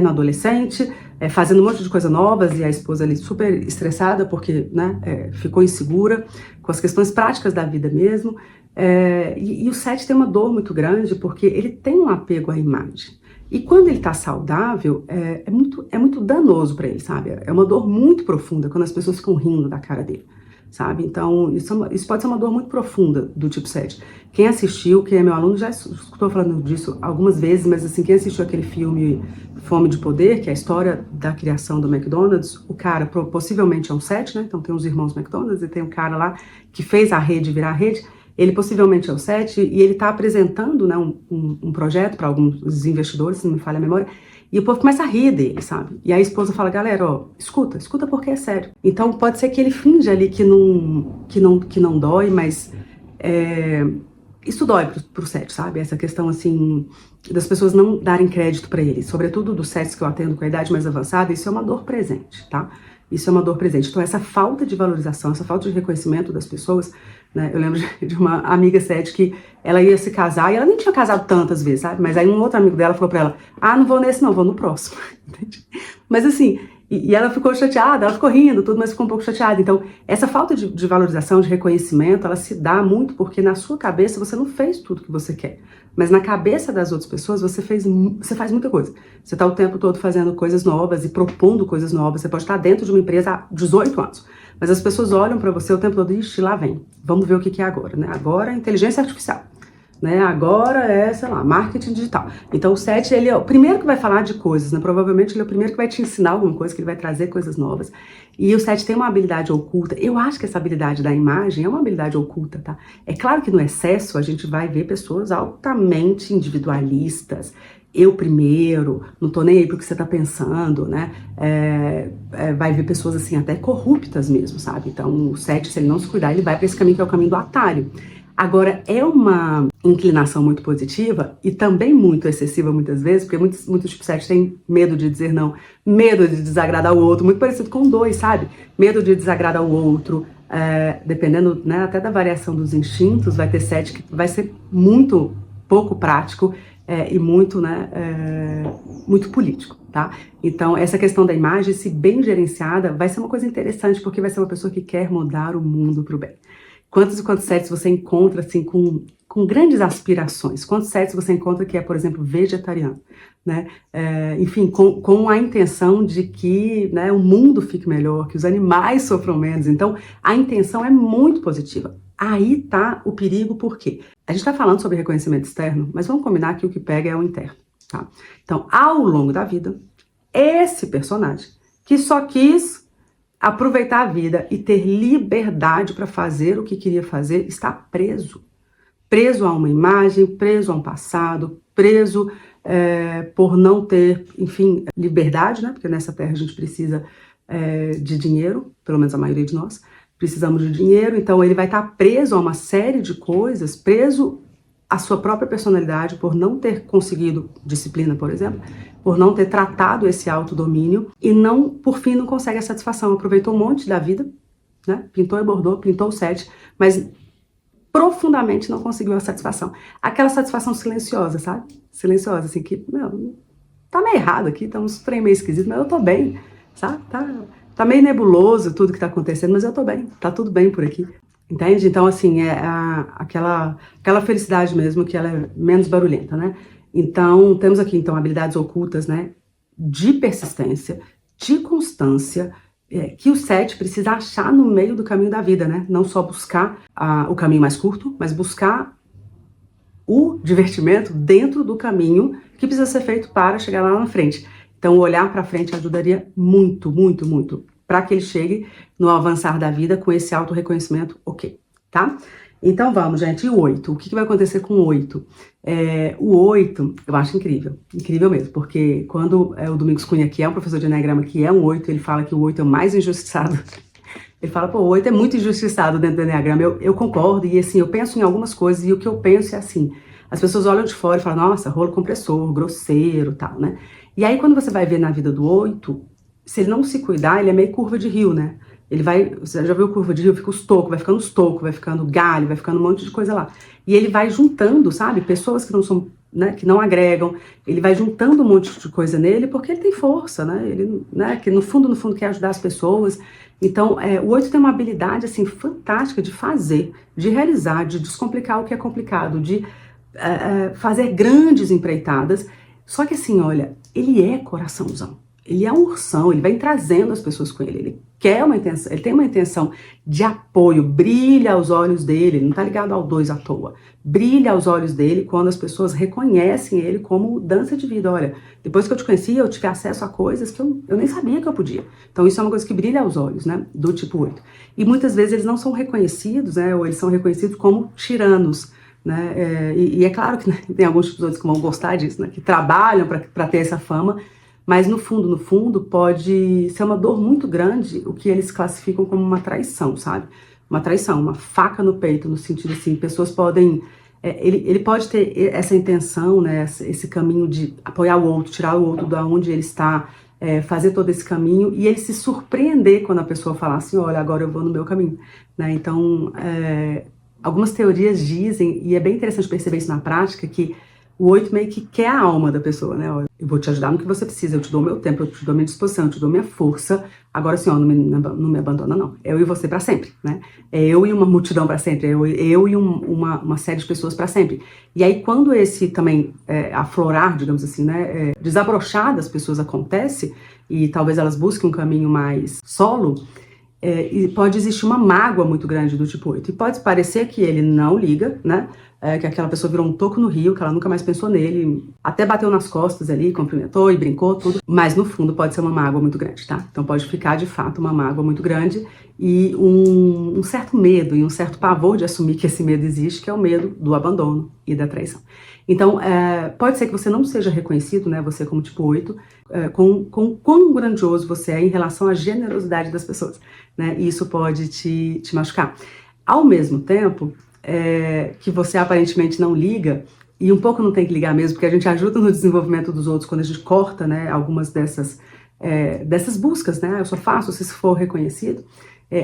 adolescente, fazendo um monte de coisa novas, e a esposa ali super estressada porque, né, ficou insegura com as questões práticas da vida mesmo. E o 7 tem uma dor muito grande porque ele tem um apego à imagem. E quando ele tá saudável, é muito danoso para ele, sabe? É uma dor muito profunda quando as pessoas ficam rindo da cara dele, sabe? Então, isso pode ser uma dor muito profunda do tipo 7. Quem assistiu, quem é meu aluno, já escutou falando disso algumas vezes, mas assim, quem assistiu aquele filme Fome de Poder, que é a história da criação do McDonald's, o cara possivelmente é um 7, né? Então tem os irmãos McDonald's e tem um cara lá que fez a rede virar rede. Ele possivelmente é o 7 e ele está apresentando, né, um projeto para alguns investidores, se não me falha a memória, e o povo começa a rir dele, sabe? E a esposa fala, galera, ó, escuta porque é sério. Então pode ser que ele finja ali que não dói, mas isso dói pro 7, sabe? Essa questão, assim, das pessoas não darem crédito para ele, sobretudo dos 7 que eu atendo com a idade mais avançada, isso é uma dor presente, tá? Isso é uma dor presente. Então essa falta de valorização, essa falta de reconhecimento das pessoas, né? Eu lembro de uma amiga 7 que ela ia se casar e ela nem tinha casado tantas vezes, sabe? Mas aí um outro amigo dela falou pra ela, não vou nesse não, vou no próximo. Mas assim, e ela ficou chateada, ela ficou rindo, tudo, mas ficou um pouco chateada. Então, essa falta de valorização, de reconhecimento, ela se dá muito porque na sua cabeça você não fez tudo que você quer. Mas na cabeça das outras pessoas você faz muita coisa. Você está o tempo todo fazendo coisas novas e propondo coisas novas. Você pode estar dentro de uma empresa há 18 anos. Mas as pessoas olham para você o tempo todo, ixi, lá vem. Vamos ver o que é agora, né? Agora é inteligência artificial. Né? Agora é, sei lá, marketing digital. Então o 7, ele é o primeiro que vai falar de coisas, né? Provavelmente ele é o primeiro que vai te ensinar alguma coisa, que ele vai trazer coisas novas. E o 7 tem uma habilidade oculta. Eu acho que essa habilidade da imagem é uma habilidade oculta, tá? É claro que no excesso a gente vai ver pessoas altamente individualistas. Eu primeiro, não tô nem aí pro que você tá pensando, né? Vai ver pessoas assim, até corruptas mesmo, sabe? Então o 7, se ele não se cuidar, ele vai para esse caminho que é o caminho do atalho. Agora, é uma inclinação muito positiva e também muito excessiva muitas vezes, porque muitos tipo 7 têm medo de dizer não, medo de desagradar o outro, muito parecido com 2, sabe? Medo de desagradar o outro, dependendo, né, até da variação dos instintos, vai ter 7 que vai ser muito pouco prático e muito, né, muito político, tá? Então, essa questão da imagem, se bem gerenciada, vai ser uma coisa interessante, porque vai ser uma pessoa que quer mudar o mundo pro bem. Quantos e quantos 7 você encontra, assim, com grandes aspirações? Quantos 7 você encontra que é, por exemplo, vegetariano, né? Enfim, com a intenção de que, né, o mundo fique melhor, que os animais sofram menos. Então, a intenção é muito positiva. Aí tá o perigo, por quê? A gente tá falando sobre reconhecimento externo, mas vamos combinar que o que pega é o interno, tá? Então, ao longo da vida, esse personagem que só quis aproveitar a vida e ter liberdade para fazer o que queria fazer, está preso. Preso a uma imagem, preso a um passado, preso por não ter, enfim, liberdade, né? Porque nessa terra a gente precisa de dinheiro, pelo menos a maioria de nós, precisamos de dinheiro, então ele vai estar preso a uma série de coisas, preso à sua própria personalidade por não ter conseguido disciplina, por exemplo, por não ter tratado esse autodomínio e não, por fim, não consegue a satisfação. Aproveitou um monte da vida, né? Pintou e bordou, pintou o 7, mas profundamente não conseguiu a satisfação. Aquela satisfação silenciosa, sabe? Silenciosa, assim, que, meu, tá meio errado aqui, tá uns trem meio esquisito, mas eu tô bem, sabe? Tá meio nebuloso tudo que tá acontecendo, mas eu tô bem, tá tudo bem por aqui. Entende? Então, assim, aquela felicidade mesmo, que ela é menos barulhenta, né? Então, temos aqui, então, habilidades ocultas, né? De persistência, de constância, que o 7 precisa achar no meio do caminho da vida, né? Não só buscar o caminho mais curto, mas buscar o divertimento dentro do caminho que precisa ser feito para chegar lá na frente. Então, olhar para frente ajudaria muito, muito, muito, para que ele chegue no avançar da vida com esse auto-reconhecimento, ok, tá? Então vamos, gente, e o 8? O que vai acontecer com o 8? O 8, eu acho incrível, incrível mesmo, porque quando o Domingos Cunha, que é um professor de Enneagrama, que é um 8, ele fala que o 8 é o mais injustiçado. Ele fala, pô, o 8 é muito injustiçado dentro do Enneagrama. Eu concordo, e assim, eu penso em algumas coisas, e o que eu penso é assim, as pessoas olham de fora e falam, nossa, rolo compressor, grosseiro, tal, né? E aí quando você vai ver na vida do 8, se ele não se cuidar, ele é meio curva de rio, né? Ele vai, você já viu curva de rio? Fica os tocos, vai ficando galho, vai ficando um monte de coisa lá. E ele vai juntando, sabe? Pessoas que não são, né, que não agregam, ele vai juntando um monte de coisa nele porque ele tem força, né? Ele, né, que no fundo quer ajudar as pessoas. Então, o 8 tem uma habilidade, assim, fantástica de fazer, de realizar, de descomplicar o que é complicado, de fazer grandes empreitadas. Só que assim, olha, ele é coraçãozão. Ele é um ursão, ele vem trazendo as pessoas com ele. Ele quer uma intenção, ele tem uma intenção de apoio, brilha aos olhos dele, ele não tá ligado ao 2 à toa. Brilha aos olhos dele quando as pessoas reconhecem ele como mudança de vida. Olha, depois que eu te conheci, eu tive acesso a coisas que eu nem sabia que eu podia. Então isso é uma coisa que brilha aos olhos, né, do tipo 8. E muitas vezes eles não são reconhecidos, né, ou eles são reconhecidos como tiranos. Né? E é claro que, né, tem alguns tipos outros que vão gostar disso, né, que trabalham para ter essa fama, mas no fundo, pode ser uma dor muito grande o que eles classificam como uma traição, sabe? Uma traição, uma faca no peito, no sentido assim, pessoas podem... ele pode ter essa intenção, né, esse caminho de apoiar o outro, tirar o outro da onde ele está, fazer todo esse caminho, e ele se surpreender quando a pessoa falar assim, olha, agora eu vou no meu caminho. Né? Então, algumas teorias dizem, e é bem interessante perceber isso na prática, que o 8 meio que quer a alma da pessoa, né? Eu vou te ajudar no que você precisa, eu te dou meu tempo, eu te dou minha disposição, eu te dou minha força. Agora assim, ó, não me abandona não. Eu e você para sempre, né? É eu e uma multidão para sempre, eu e uma série de pessoas para sempre. E aí quando esse também aflorar, digamos assim, né? Desabrochar das pessoas acontece, e talvez elas busquem um caminho mais solo, e pode existir uma mágoa muito grande do tipo 8. E pode parecer que ele não liga, né? Que aquela pessoa virou um toco no rio, que ela nunca mais pensou nele, até bateu nas costas ali, cumprimentou e brincou, tudo. Mas no fundo pode ser uma mágoa muito grande, tá? Então pode ficar de fato uma mágoa muito grande e um certo medo e um certo pavor de assumir que esse medo existe, que é o medo do abandono e da traição. Então, pode ser que você não seja reconhecido, né, você como tipo 8, com quão grandioso você é em relação à generosidade das pessoas, né, e isso pode te machucar. Ao mesmo tempo, que você aparentemente não liga, e um pouco não tem que ligar mesmo, porque a gente ajuda no desenvolvimento dos outros quando a gente corta, né, algumas dessas buscas, né, eu só faço se for reconhecido.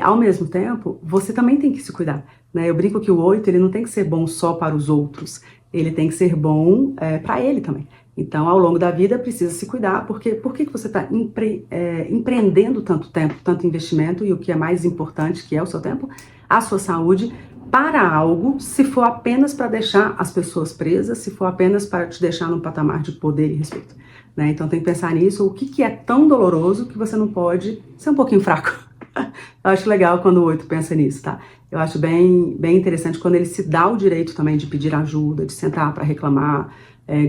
Ao mesmo tempo, você também tem que se cuidar, né? Eu brinco que o 8, ele não tem que ser bom só para os outros, ele tem que ser bom para ele também. Então, ao longo da vida, precisa se cuidar, porque por que você está empreendendo tanto tempo, tanto investimento, e o que é mais importante, que é o seu tempo, a sua saúde, para algo, se for apenas para deixar as pessoas presas, se for apenas para te deixar num patamar de poder e respeito. Né? Então, tem que pensar nisso, o que é tão doloroso que você não pode ser um pouquinho fraco. Eu acho legal quando o 8 pensa nisso, tá? Eu acho bem interessante quando ele se dá o direito também de pedir ajuda, de sentar para reclamar,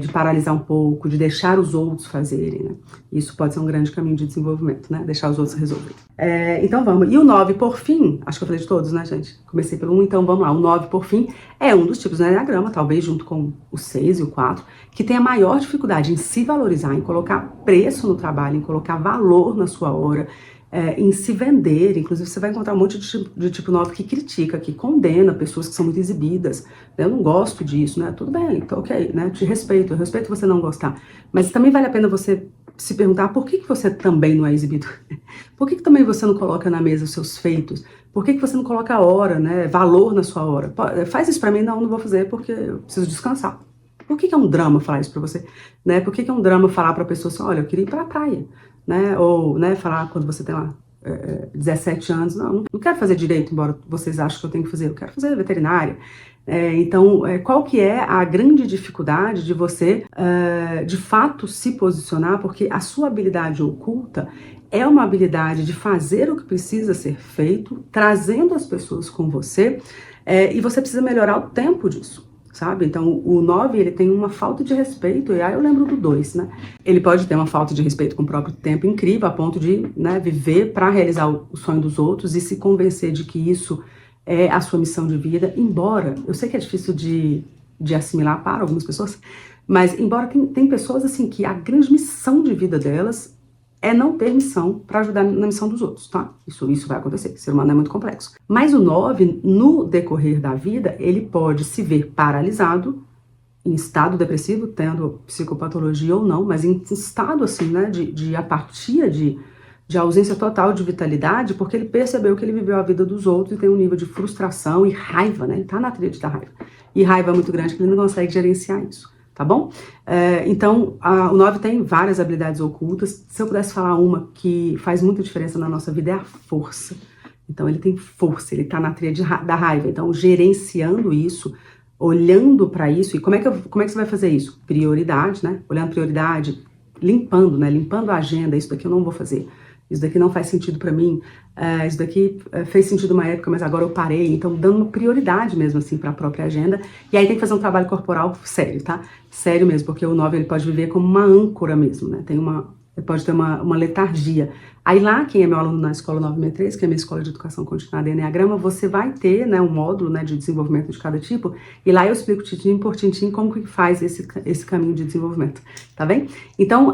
de paralisar um pouco, de deixar os outros fazerem, né? Isso pode ser um grande caminho de desenvolvimento, né? Deixar os outros resolverem. Então vamos. E o 9, por fim, acho que eu falei de todos, né, gente? Comecei pelo 1, então vamos lá. O 9, por fim, é um dos tipos do Enneagrama, talvez junto com o 6 e o 4, que tem a maior dificuldade em se valorizar, em colocar preço no trabalho, em colocar valor na sua hora, em se vender. Inclusive você vai encontrar um monte de tipo 9 que critica, que condena pessoas que são muito exibidas. Eu não gosto disso, né? Tudo bem, tá ok, né? Te respeito, eu respeito você não gostar. Mas também vale a pena você se perguntar por que você também não é exibido? Por que também você não coloca na mesa os seus feitos? Por que você não coloca hora, né? Valor na sua hora? Faz isso pra mim? Não vou fazer porque eu preciso descansar. Por que é um drama falar isso pra você? Né? Por que é um drama falar pra pessoa assim, olha, eu queria ir pra praia? Né? Ou, né, falar quando você tem lá 17 anos, não quero fazer direito, embora vocês achem que eu tenho que fazer, eu quero fazer veterinária. Então, qual que é a grande dificuldade de você, de fato, se posicionar, porque a sua habilidade oculta é uma habilidade de fazer o que precisa ser feito, trazendo as pessoas com você, e você precisa melhorar o tempo disso. Sabe? Então, o 9, ele tem uma falta de respeito, e aí eu lembro do 2, né? Ele pode ter uma falta de respeito com o próprio tempo incrível, a ponto de, né, viver para realizar o sonho dos outros e se convencer de que isso é a sua missão de vida, embora, eu sei que é difícil de assimilar para algumas pessoas, mas embora tem pessoas assim que a grande missão de vida delas é não ter missão para ajudar na missão dos outros, tá? Isso vai acontecer, o ser humano é muito complexo. Mas o 9, no decorrer da vida, ele pode se ver paralisado, em estado depressivo, tendo psicopatologia ou não, mas em estado assim, né, de apatia, de ausência total de vitalidade, porque ele percebeu que ele viveu a vida dos outros e tem um nível de frustração e raiva, né? Ele tá na tríade da raiva. E raiva muito grande que ele não consegue gerenciar isso, tá bom? Então, o 9 tem várias habilidades ocultas. Se eu pudesse falar uma que faz muita diferença na nossa vida é a força. Então, ele tem força, ele tá na tríade da raiva. Então, gerenciando isso, olhando para isso, e como é que você vai fazer isso? Prioridade, né? Olhando prioridade, limpando, né? Limpando a agenda, isso daqui eu não vou fazer. Isso daqui não faz sentido para mim, isso daqui fez sentido uma época, mas agora eu parei. Então, dando uma prioridade mesmo, assim, para a própria agenda. E aí tem que fazer um trabalho corporal sério, tá? Sério mesmo, porque o 9, ele pode viver como uma âncora mesmo, né? Ele pode ter uma letargia. Aí lá, quem é meu aluno na Escola 963, que é a minha escola de educação continuada em Enneagrama, você vai ter, né, um módulo, né, de desenvolvimento de cada tipo, e lá eu explico tintim por tintim como que faz esse caminho de desenvolvimento, tá bem? Então,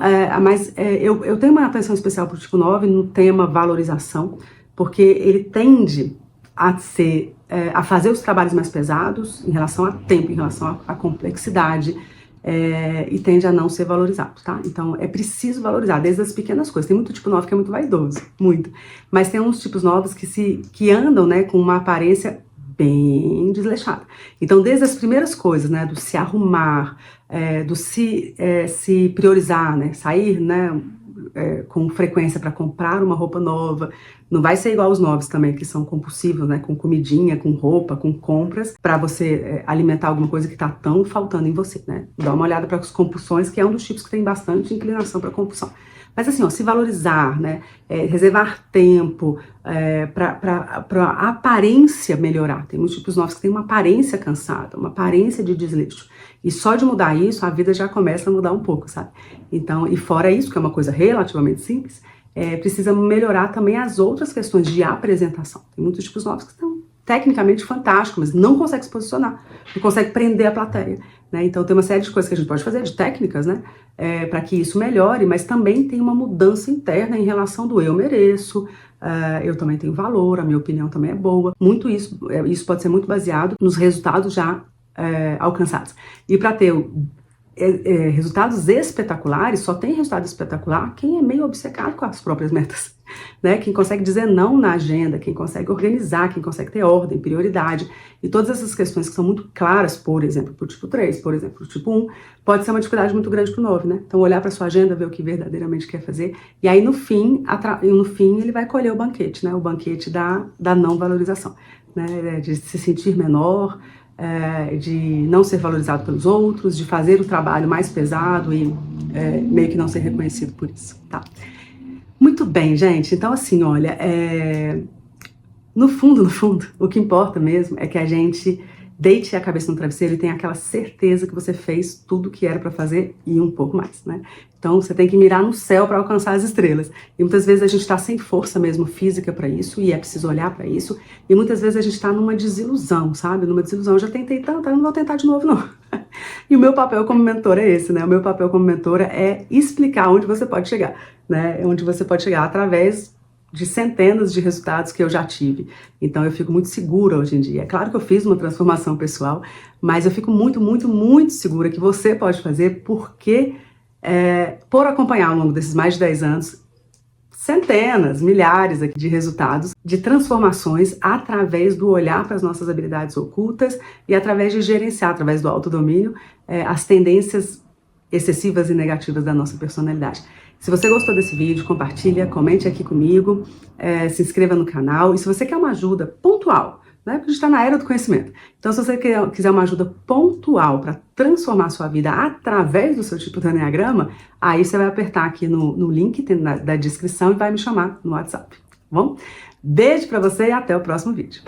eu tenho uma atenção especial para o tipo 9 no tema valorização, porque ele tende a fazer os trabalhos mais pesados em relação a tempo, em relação à complexidade, e tende a não ser valorizado, tá? Então, é preciso valorizar, desde as pequenas coisas. Tem muito tipo 9 que é muito vaidoso, muito. Mas tem uns tipos novos que andam, né, com uma aparência bem desleixada. Então, desde as primeiras coisas, né, do se arrumar, do se priorizar, né, sair, né, com frequência para comprar uma roupa nova. Não vai ser igual os 9 também, que são compulsivos, né? Com comidinha, com roupa, com compras, para você alimentar alguma coisa que tá tão faltando em você, né? Dá uma olhada para as compulsões, que é um dos tipos que tem bastante inclinação para compulsão. Mas assim, ó, se valorizar, né? Reservar tempo para a aparência melhorar. Tem muitos tipos 9 que tem uma aparência cansada, uma aparência de desleixo. E só de mudar isso, a vida já começa a mudar um pouco, sabe? Então, e fora isso, que é uma coisa relativamente simples, precisa melhorar também as outras questões de apresentação. Tem muitos tipos novos que estão tecnicamente fantásticos, mas não conseguem se posicionar, não conseguem prender a plateia, né? Então tem uma série de coisas que a gente pode fazer, de técnicas, né? Para que isso melhore, mas também tem uma mudança interna em relação do eu mereço, eu também tenho valor, a minha opinião também é boa. Muito isso pode ser muito baseado nos resultados já alcançados. E para ter resultados espetaculares, só tem resultado espetacular quem é meio obcecado com as próprias metas, né? Quem consegue dizer não na agenda, quem consegue organizar, quem consegue ter ordem, prioridade, e todas essas questões que são muito claras, por exemplo, para o tipo 3, por exemplo, para o tipo 1, pode ser uma dificuldade muito grande para o 9, né? Então, olhar para sua agenda, ver o que verdadeiramente quer fazer, e aí no fim ele vai colher o banquete, né? O banquete da não valorização, né? De se sentir menor, de não ser valorizado pelos outros, de fazer o trabalho mais pesado e meio que não ser reconhecido por isso, tá? Muito bem, gente. Então, assim, olha, no fundo, o que importa mesmo é que a gente deite a cabeça no travesseiro e tenha aquela certeza que você fez tudo o que era para fazer e um pouco mais, né? Então, você tem que mirar no céu para alcançar as estrelas. E muitas vezes a gente está sem força mesmo física para isso, e é preciso olhar para isso. E muitas vezes a gente está numa desilusão, sabe? Numa desilusão. Eu já tentei tanto, eu não vou tentar de novo, não. E o meu papel como mentora é esse, né? O meu papel como mentora é explicar onde você pode chegar, né? Onde você pode chegar através de centenas de resultados que eu já tive. Então eu fico muito segura hoje em dia. É claro que eu fiz uma transformação pessoal, mas eu fico muito, muito, muito segura que você pode fazer, porque por acompanhar ao longo desses mais de 10 anos, centenas, milhares aqui de resultados, de transformações através do olhar para as nossas habilidades ocultas e através de gerenciar, através do autodomínio, as tendências excessivas e negativas da nossa personalidade. Se você gostou desse vídeo, compartilha, comente aqui comigo, se inscreva no canal. E se você quer uma ajuda pontual, né, porque a gente está na era do conhecimento. Então, se você quiser uma ajuda pontual para transformar a sua vida através do seu tipo de Enneagrama, aí você vai apertar aqui no link da descrição e vai me chamar no WhatsApp, tá bom? Beijo para você e até o próximo vídeo.